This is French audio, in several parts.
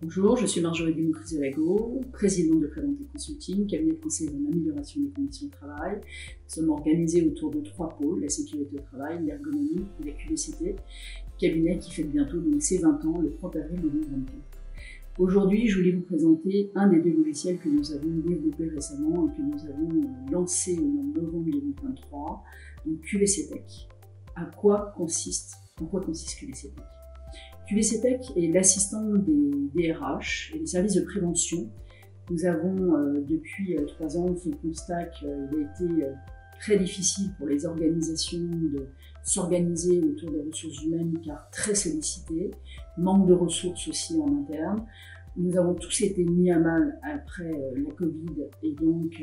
Bonjour, je suis Marjorie Binouk-Rizelago, présidente de Préventé Consulting, cabinet de conseil en amélioration des conditions de travail. Nous sommes organisés autour de 3 pôles, la sécurité au travail, l'ergonomie et la QVCT, cabinet qui fête bientôt donc ses 20 ans le 30 avril 2024. Aujourd'hui, je voulais vous présenter un des 2 logiciels que nous avons développé récemment et que nous avons lancé au mois de novembre 2023, donc QVC Tech. En quoi consiste QVC Tech? QVC Tech est l'assistant des RH et des services de prévention. Nous avons depuis 3 ans fait le constat qu'il a été très difficile pour les organisations de s'organiser autour des ressources humaines car très sollicitées, manque de ressources aussi en interne. Nous avons tous été mis à mal après la Covid et donc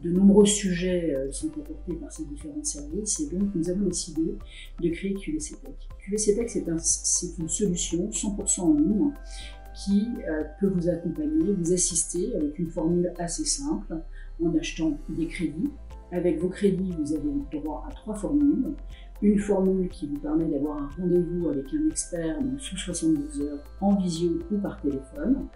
de nombreux sujets sont apportés par ces différents services et donc nous avons décidé de créer QVC Tech. QVC Tech, c'est une solution 100% en ligne qui peut vous accompagner, vous assister avec une formule assez simple en achetant des crédits. Avec vos crédits, vous avez droit à 3 formules. Une formule qui vous permet d'avoir un rendez-vous avec un expert donc sous 72 heures en visio ou par téléphone,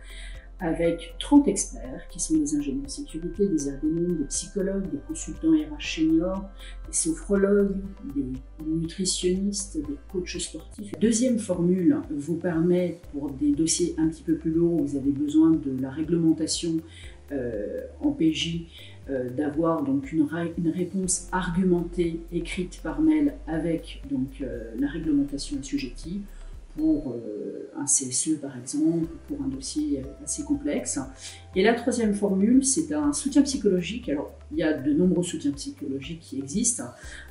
avec 30 experts qui sont des ingénieurs sécurité, des ergonomes, des psychologues, des consultants RH seniors, des sophrologues, des nutritionnistes, des coachs sportifs. La deuxième formule vous permet, pour des dossiers un petit peu plus lourds, vous avez besoin de la réglementation en PJ, d'avoir donc une réponse argumentée écrite par mail avec donc la réglementation assujettie pour un CSE par exemple, pour un dossier assez complexe. Et la troisième formule, c'est un soutien psychologique. Alors, il y a de nombreux soutiens psychologiques qui existent.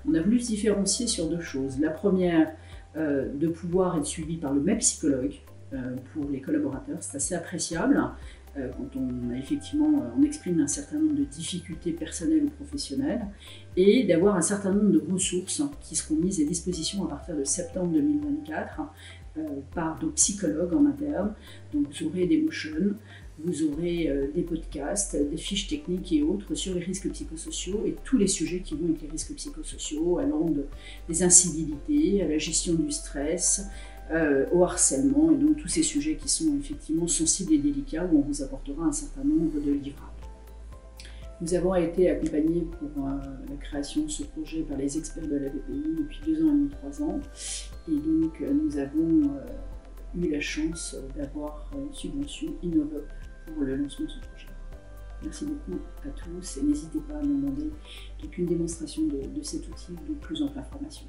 On a voulu se différencier sur 2 choses. La première, de pouvoir être suivi par le même psychologue pour les collaborateurs, c'est assez appréciable. Quand on exprime un certain nombre de difficultés personnelles ou professionnelles, et d'avoir un certain nombre de ressources qui seront mises à disposition à partir de septembre 2024 par nos psychologues en interne. Donc vous aurez des motions, vous aurez des podcasts, des fiches techniques et autres sur les risques psychosociaux et tous les sujets qui vont avec les risques psychosociaux, allant des incivilités à la gestion du stress, au harcèlement, et donc tous ces sujets qui sont effectivement sensibles et délicats où on vous apportera un certain nombre de livrables. Nous avons été accompagnés pour la création de ce projet par les experts de la BPI depuis 2 ans et demi, 3 ans, et donc nous avons eu la chance d'avoir une subvention Innovop pour le lancement de ce projet. Merci beaucoup à tous et n'hésitez pas à me demander une démonstration de cet outil de plus ample information.